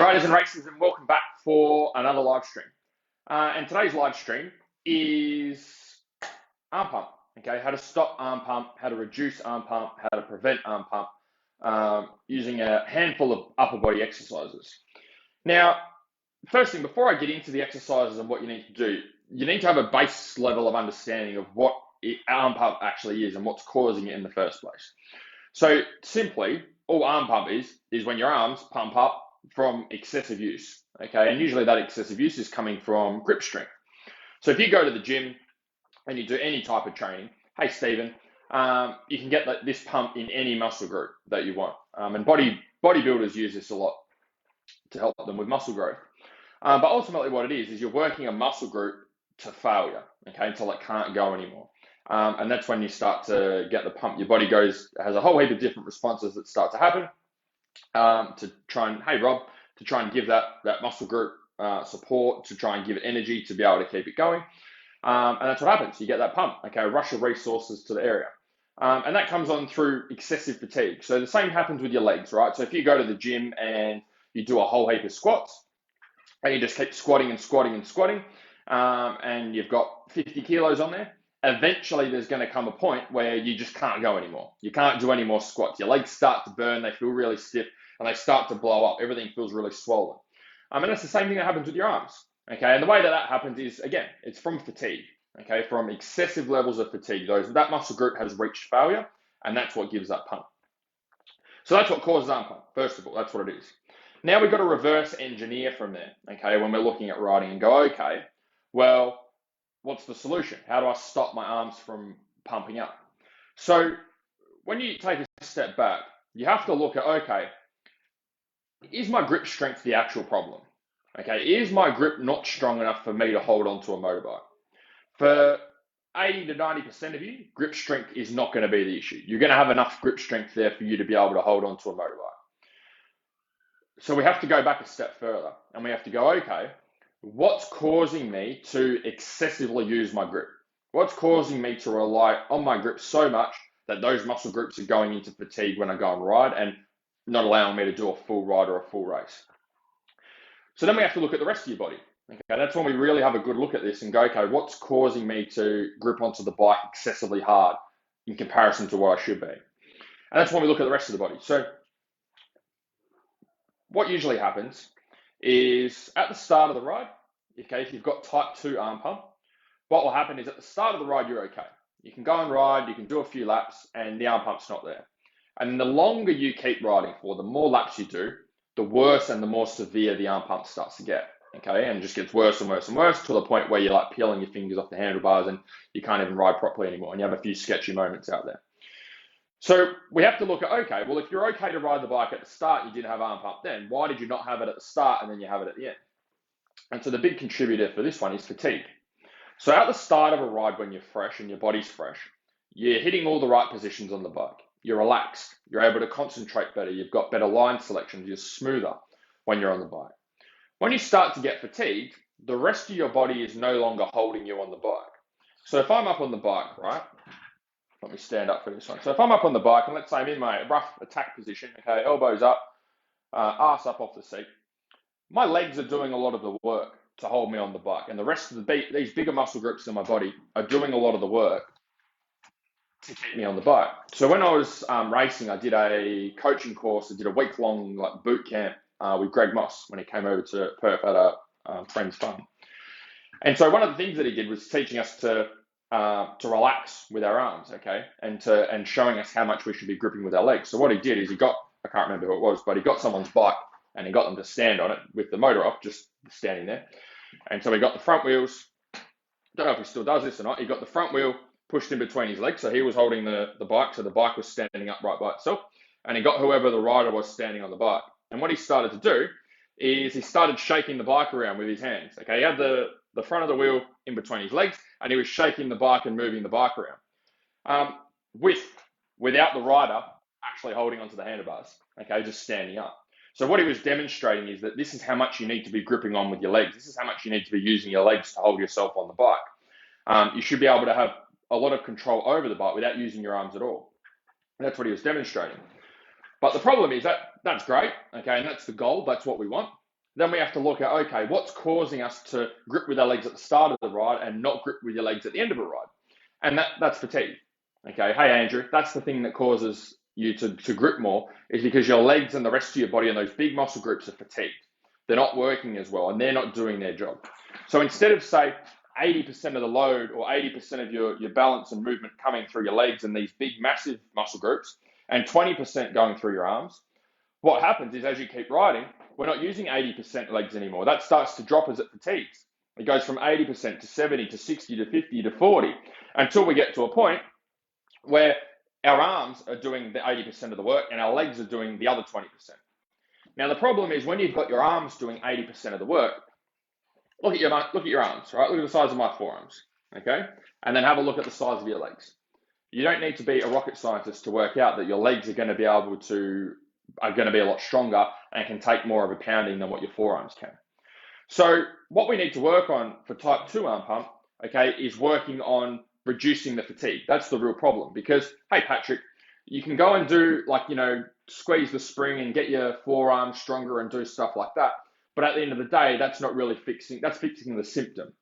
riders and racers, and welcome back for another live stream. And today's live stream is arm pump. Okay, how to stop arm pump, how to reduce arm pump, how to prevent arm pump, using a handful of upper body exercises. Now, first thing, before I get into the exercises and what you need to do, you need to have a base level of understanding of what arm pump actually is and what's causing it in the first place. So simply, all arm pump is when your arms pump up from excessive use, okay? And usually that excessive use is coming from grip strength. So if you go to the gym and you do any type of training, hey Stephen, you can get this pump in any muscle group that you want. And bodybuilders use this a lot to help them with muscle growth. But ultimately what it is you're working a muscle group to failure, okay, until it can't go anymore. And that's when you start to get the pump. Your body has a whole heap of different responses that start to happen to try and, hey Rob, to try and give that muscle group support, to try and give it energy to be able to keep it going. And that's what happens. You get that pump, okay, a rush of resources to the area. And that comes on through excessive fatigue. So the same happens with your legs, right? So if you go to the gym and you do a whole heap of squats, and you just keep squatting and squatting and squatting, and you've got 50 kilos on there, eventually there's going to come a point where you just can't go anymore. You can't do any more squats. Your legs start to burn, they feel really stiff, and they start to blow up. Everything feels really swollen. And that's the same thing that happens with your arms, okay? And the way that happens is, again, it's from fatigue, okay? From excessive levels of fatigue. That muscle group has reached failure, and that's what gives that pump. So that's what causes arm pump, first of all. That's what it is. Now we've got to reverse engineer from there, okay, when we're looking at riding and go, okay, well, what's the solution? How do I stop my arms from pumping up? So when you take a step back, you have to look at, okay, is my grip strength the actual problem? Okay, is my grip not strong enough for me to hold onto a motorbike? For 80 to 90% of you, grip strength is not going to be the issue. You're going to have enough grip strength there for you to be able to hold onto a motorbike. So we have to go back a step further and we have to go, okay, what's causing me to excessively use my grip? What's causing me to rely on my grip so much that those muscle groups are going into fatigue when I go and ride and not allowing me to do a full ride or a full race? So then we have to look at the rest of your body. Okay, that's when we really have a good look at this and go, okay, what's causing me to grip onto the bike excessively hard in comparison to what I should be? And that's when we look at the rest of the body. So what usually happens is at the start of the ride, okay, if you've got type 2 arm pump, what will happen is at the start of the ride, you're okay. You can go and ride, you can do a few laps, and the arm pump's not there. And the longer you keep riding for, the more laps you do, the worse and the more severe the arm pump starts to get, okay? And it just gets worse and worse and worse to the point where you're like peeling your fingers off the handlebars and you can't even ride properly anymore, and you have a few sketchy moments out there. So we have to look at, okay, well, if you're okay to ride the bike at the start, you didn't have arm pump then, why did you not have it at the start and then you have it at the end? And so the big contributor for this one is fatigue. So at the start of a ride when you're fresh and your body's fresh, you're hitting all the right positions on the bike. You're relaxed. You're able to concentrate better. You've got better line selections. You're smoother when you're on the bike. When you start to get fatigued, the rest of your body is no longer holding you on the bike. So if I'm up on the bike, right? Let me stand up for this one. So if I'm up on the bike and let's say I'm in my rough attack position, okay, elbows up, ass up off the seat, my legs are doing a lot of the work to hold me on the bike, and the rest of these bigger muscle groups in my body are doing a lot of the work to keep me on the bike. So when I was racing, I did a coaching course. I did a week-long boot camp with Greg Moss when he came over to Perth at a friend's farm. And so one of the things that he did was teaching us to relax with our arms, okay, and showing us how much we should be gripping with our legs. So what he did is I can't remember who it was, but he got someone's bike and he got them to stand on it with the motor off, just standing there. And so he got the front wheels, don't know if he still does this or not, he got the front wheel pushed in between his legs, so he was holding the bike, so the bike was standing upright by itself, and he got whoever the rider was standing on the bike. And what he started to do is he started shaking the bike around with his hands, okay? He had the front of the wheel in between his legs, and he was shaking the bike and moving the bike around, without the rider actually holding onto the handlebars, okay, just standing up. So what he was demonstrating is that this is how much you need to be gripping on with your legs. This is how much you need to be using your legs to hold yourself on the bike. You should be able to have a lot of control over the bike without using your arms at all. And that's what he was demonstrating. But the problem is that's great, okay, and that's the goal, that's what we want. then we have to look at, okay, what's causing us to grip with our legs at the start of the ride and not grip with your legs at the end of a ride? And that's fatigue. Okay, hey Andrew, that's the thing that causes you to grip more, is because your legs and the rest of your body and those big muscle groups are fatigued. They're not working as well and they're not doing their job. So instead of, say, 80% of the load or 80% of your balance and movement coming through your legs and these big, massive muscle groups and 20% going through your arms, what happens is as you keep riding, we're not using 80% legs anymore. That starts to drop as it fatigues. It goes from 80% to 70 to 60 to 50 to 40 until we get to a point where our arms are doing the 80% of the work and our legs are doing the other 20%. Now, the problem is when you've got your arms doing 80% of the work, look at your arms, right? Look at the size of my forearms, okay? And then have a look at the size of your legs. You don't need to be a rocket scientist to work out that your legs are going to be a lot stronger and can take more of a pounding than what your forearms can. So what we need to work on for type 2 arm pump, okay, is working on reducing the fatigue. That's the real problem because, hey, Patrick, you can go and do squeeze the spring and get your forearms stronger and do stuff like that. But at the end of the day, that's not really fixing the symptom.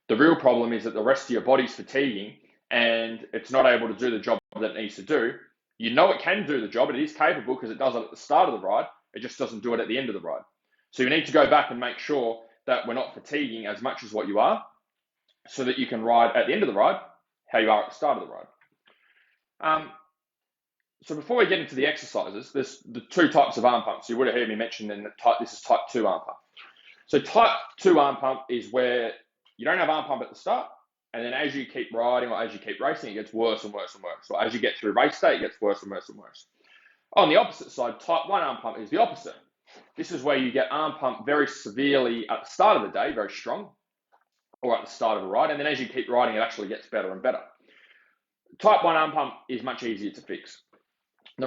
The real problem is that the rest of your body's fatiguing and it's not able to do the job that it needs to do. You know it can do the job. It is capable because it does it at the start of the ride. It just doesn't do it at the end of the ride. So you need to go back and make sure that we're not fatiguing as much as what you are so that you can ride at the end of the ride how you are at the start of the ride. So before we get into the exercises, there's the two types of arm pumps. You would have heard me mention this is type 2 arm pump. So type 2 arm pump is where you don't have arm pump at the start, and then as you keep riding or as you keep racing, it gets worse and worse and worse. So as you get through race day, it gets worse and worse and worse. On the opposite side, type 1 arm pump is the opposite. This is where you get arm pump very severely at the start of the day, very strong, or at the start of a ride, and then as you keep riding, it actually gets better and better. Type 1 arm pump is much easier to fix. The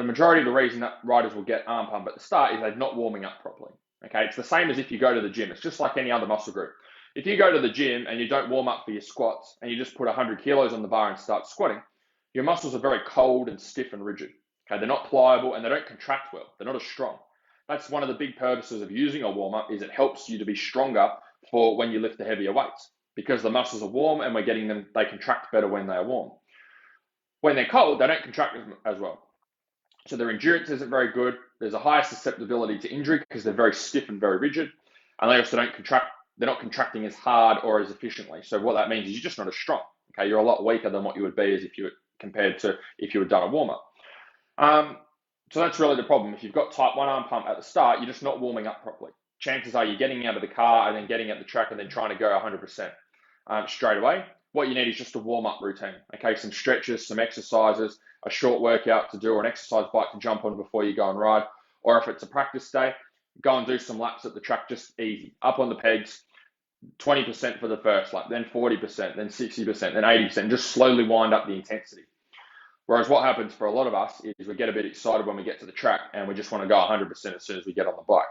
majority of the reason that riders will get arm pump at the start is they're not warming up properly. Okay, it's the same as if you go to the gym. It's just like any other muscle group. If you go to the gym and you don't warm up for your squats and you just put 100 kilos on the bar and start squatting, your muscles are very cold and stiff and rigid. Okay, they're not pliable and they don't contract well. They're not as strong. That's one of the big purposes of using a warm up, is it helps you to be stronger for when you lift the heavier weights, because the muscles are warm and we're getting them, they contract better when they are warm. When they're cold, they don't contract as well. So their endurance isn't very good. There's a higher susceptibility to injury because they're very stiff and very rigid. And they also don't contract, they're not contracting as hard or as efficiently. So what that means is you're just not as strong. Okay, you're a lot weaker than what you would be as if you compared to if you had done a warm-up. So that's really the problem. If you've got type 1 arm pump at the start, you're just not warming up properly. Chances are you're getting out of the car and then getting at the track and then trying to go 100% straight away. What you need is just a warm-up routine. Okay, some stretches, some exercises, a short workout to do, or an exercise bike to jump on before you go and ride. Or if it's a practice day, go and do some laps at the track, just easy. Up on the pegs, 20% for the first lap, then 40%, then 60%, then 80%. Just slowly wind up the intensity. Whereas what happens for a lot of us is we get a bit excited when we get to the track and we just want to go 100% as soon as we get on the bike.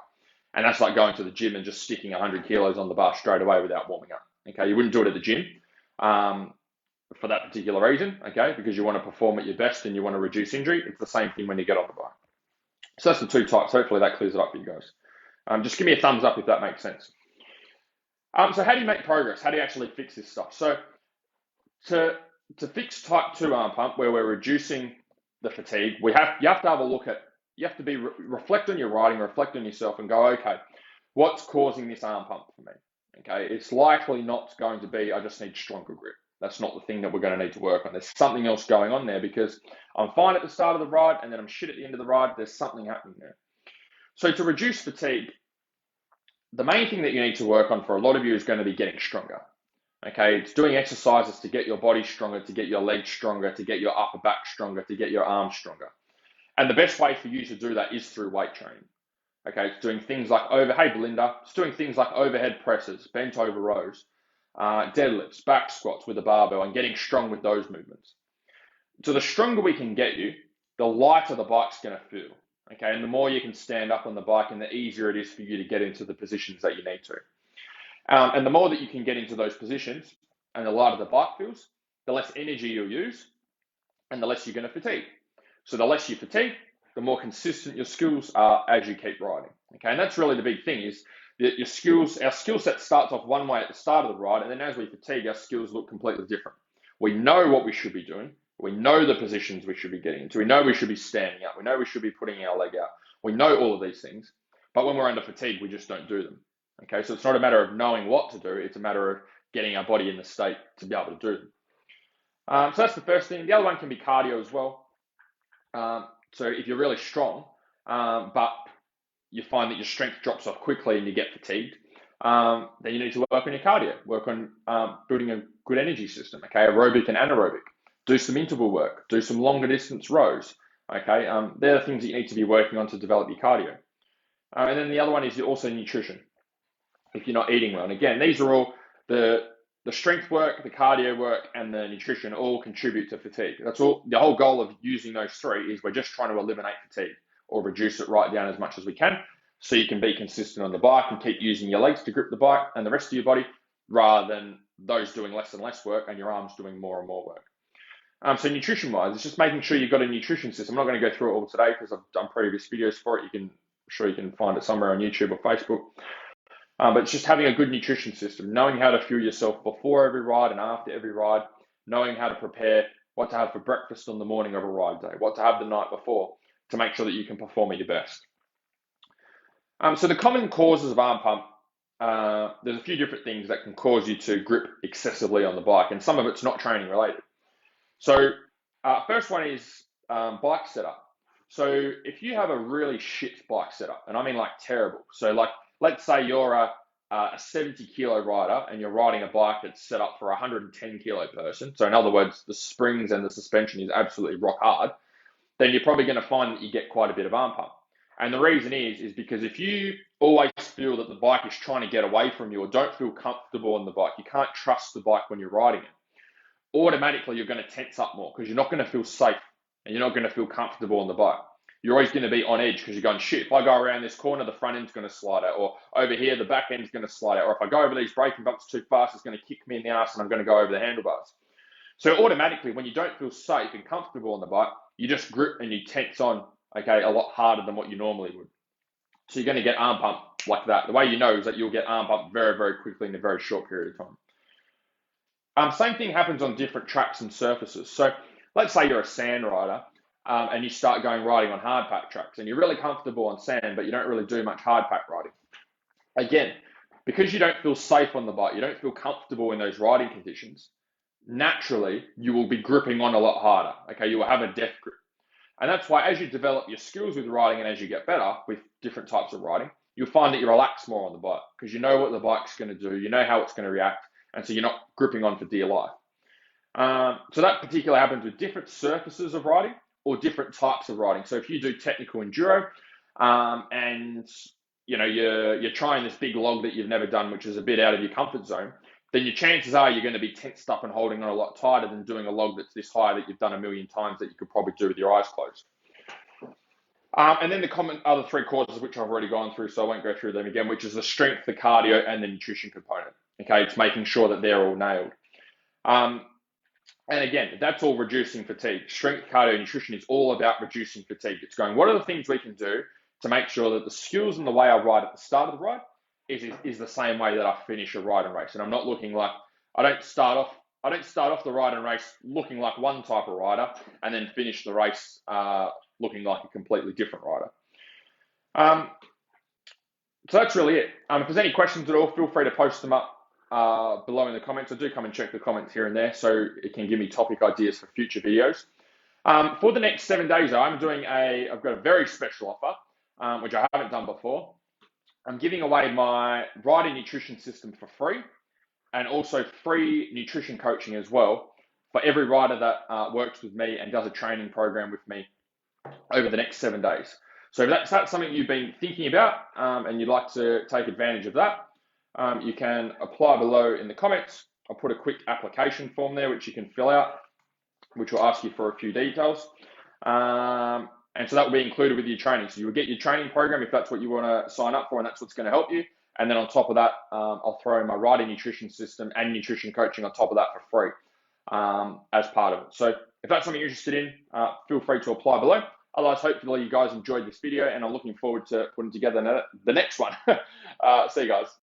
And that's like going to the gym and just sticking 100 kilos on the bar straight away without warming up. Okay, you wouldn't do it at the gym for that particular reason, okay, because you want to perform at your best and you want to reduce injury. It's the same thing when you get on the bike. So that's the two types. Hopefully that clears it up for you guys. Just give me a thumbs up if that makes sense. So how do you make progress? How do you actually fix this stuff? So to fix type 2 arm pump, where we're reducing the fatigue, you have to have a look at, you have to reflect on your riding, reflect on yourself and go, okay, what's causing this arm pump for me? Okay, it's likely not going to be, I just need stronger grip. That's not the thing that we're going to need to work on. There's something else going on there, because I'm fine at the start of the ride and then I'm shit at the end of the ride. There's something happening there. So to reduce fatigue, the main thing that you need to work on for a lot of you is going to be getting stronger. Okay, it's doing exercises to get your body stronger, to get your legs stronger, to get your upper back stronger, to get your arms stronger. And the best way for you to do that is through weight training. Okay, it's doing things like it's doing things like overhead presses, bent over rows, deadlifts, back squats with a barbell, and getting strong with those movements. So the stronger we can get you, the lighter the bike's going to feel. Okay, and the more you can stand up on the bike, and the easier it is for you to get into the positions that you need to. And the more that you can get into those positions, and the lighter the bike feels, the less energy you'll use, and the less you're going to fatigue. So the less you fatigue, the more consistent your skills are as you keep riding. Okay, and that's really the big thing is that our skill set starts off one way at the start of the ride, and then as we fatigue, our skills look completely different. We know what we should be doing. We know the positions we should be getting into. We know we should be standing up. We know we should be putting our leg out. We know all of these things, but when we're under fatigue, we just don't do them. Okay, so it's not a matter of knowing what to do. It's a matter of getting our body in the state to be able to do them. So that's the first thing. The other one can be cardio as well. So if you're really strong, but you find that your strength drops off quickly and you get fatigued, then you need to work on your cardio, work on building a good energy system, okay, aerobic and anaerobic. Do some interval work, do some longer distance rows, okay. They're the things that you need to be working on to develop your cardio. And then the other one is also nutrition. If you're not eating well, and again, these are all the strength work, the cardio work, and the nutrition all contribute to fatigue. That's all. The whole goal of using those three is we're just trying to eliminate fatigue or reduce it right down as much as we can, so you can be consistent on the bike and keep using your legs to grip the bike and the rest of your body, rather than those doing less and less work and your arms doing more and more work. So nutrition-wise, it's just making sure you've got a nutrition system. I'm not going to go through it all today because I've done previous videos for it. I'm sure you can find it somewhere on YouTube or Facebook. But it's just having a good nutrition system, knowing how to fuel yourself before every ride and after every ride, knowing how to prepare what to have for breakfast on the morning of a ride day, what to have the night before to make sure that you can perform at your best. So the common causes of arm pump, there's a few different things that can cause you to grip excessively on the bike, and some of it's not training related. So first one is bike setup. So if you have a really shit bike setup, and I mean like terrible, so like let's say you're a 70 kilo rider and you're riding a bike that's set up for a 110 kilo person. So in other words, the springs and the suspension is absolutely rock hard. Then you're probably going to find that you get quite a bit of arm pump. And the reason is because if you always feel that the bike is trying to get away from you or don't feel comfortable on the bike, you can't trust the bike when you're riding it, automatically you're going to tense up more because you're not going to feel safe and you're not going to feel comfortable on the bike. You're always going to be on edge because you're going, shit, if I go around this corner, the front end's going to slide out, or over here, the back end's going to slide out, or if I go over these braking bumps too fast, it's going to kick me in the ass and I'm going to go over the handlebars. So automatically, when you don't feel safe and comfortable on the bike, you just grip and you tense on, okay, a lot harder than what you normally would. So you're going to get arm pump like that. The way you know is that you'll get arm pump very, very quickly in a very short period of time. Same thing happens on different tracks and surfaces. So let's say you're a sand rider and you start riding on hard pack tracks and you're really comfortable on sand, but you don't really do much hard pack riding. Again, because you don't feel safe on the bike, you don't feel comfortable in those riding conditions, naturally you will be gripping on a lot harder. Okay, you will have a death grip. And that's why as you develop your skills with riding and as you get better with different types of riding, you'll find that you relax more on the bike because you know what the bike's going to do, you know how it's going to react, and so you're not gripping on for dear life. So that particularly happens with different surfaces of riding or different types of riding. So if you do technical enduro and you're trying this big log that you've never done, which is a bit out of your comfort zone, then your chances are you're going to be tensed up and holding on a lot tighter than doing a log that's this high that you've done a million times that you could probably do with your eyes closed. And then the common other three causes, which I've already gone through, so I won't go through them again, which is the strength, the cardio, and the nutrition component. Okay, it's making sure that they're all nailed. And again, that's all reducing fatigue. Strength, cardio, nutrition is all about reducing fatigue. It's going, what are the things we can do to make sure that the skills and the way I ride at the start of the ride is the same way that I finish a ride and race. And I'm not looking like, I don't start off the ride and race looking like one type of rider and then finish the race looking like a completely different rider. So that's really it. If there's any questions at all, feel free to post them up below in the comments. I do come and check the comments here and there, so it can give me topic ideas for future videos. For the next 7 days, though, I've got a very special offer, which I haven't done before. I'm giving away my riding nutrition system for free and also free nutrition coaching as well for every rider that works with me and does a training program with me over the next 7 days. So if that's something you've been thinking about and you'd like to take advantage of that, you can apply below in the comments. I'll put a quick application form there which you can fill out, which will ask you for a few details. And so that will be included with your training. So you will get your training program if that's what you want to sign up for and that's what's going to help you. And then on top of that, I'll throw in my riding nutrition system and nutrition coaching on top of that for free as part of it. So if that's something you're interested in, feel free to apply below. Otherwise, hopefully you guys enjoyed this video, and I'm looking forward to putting together the next one. See you guys.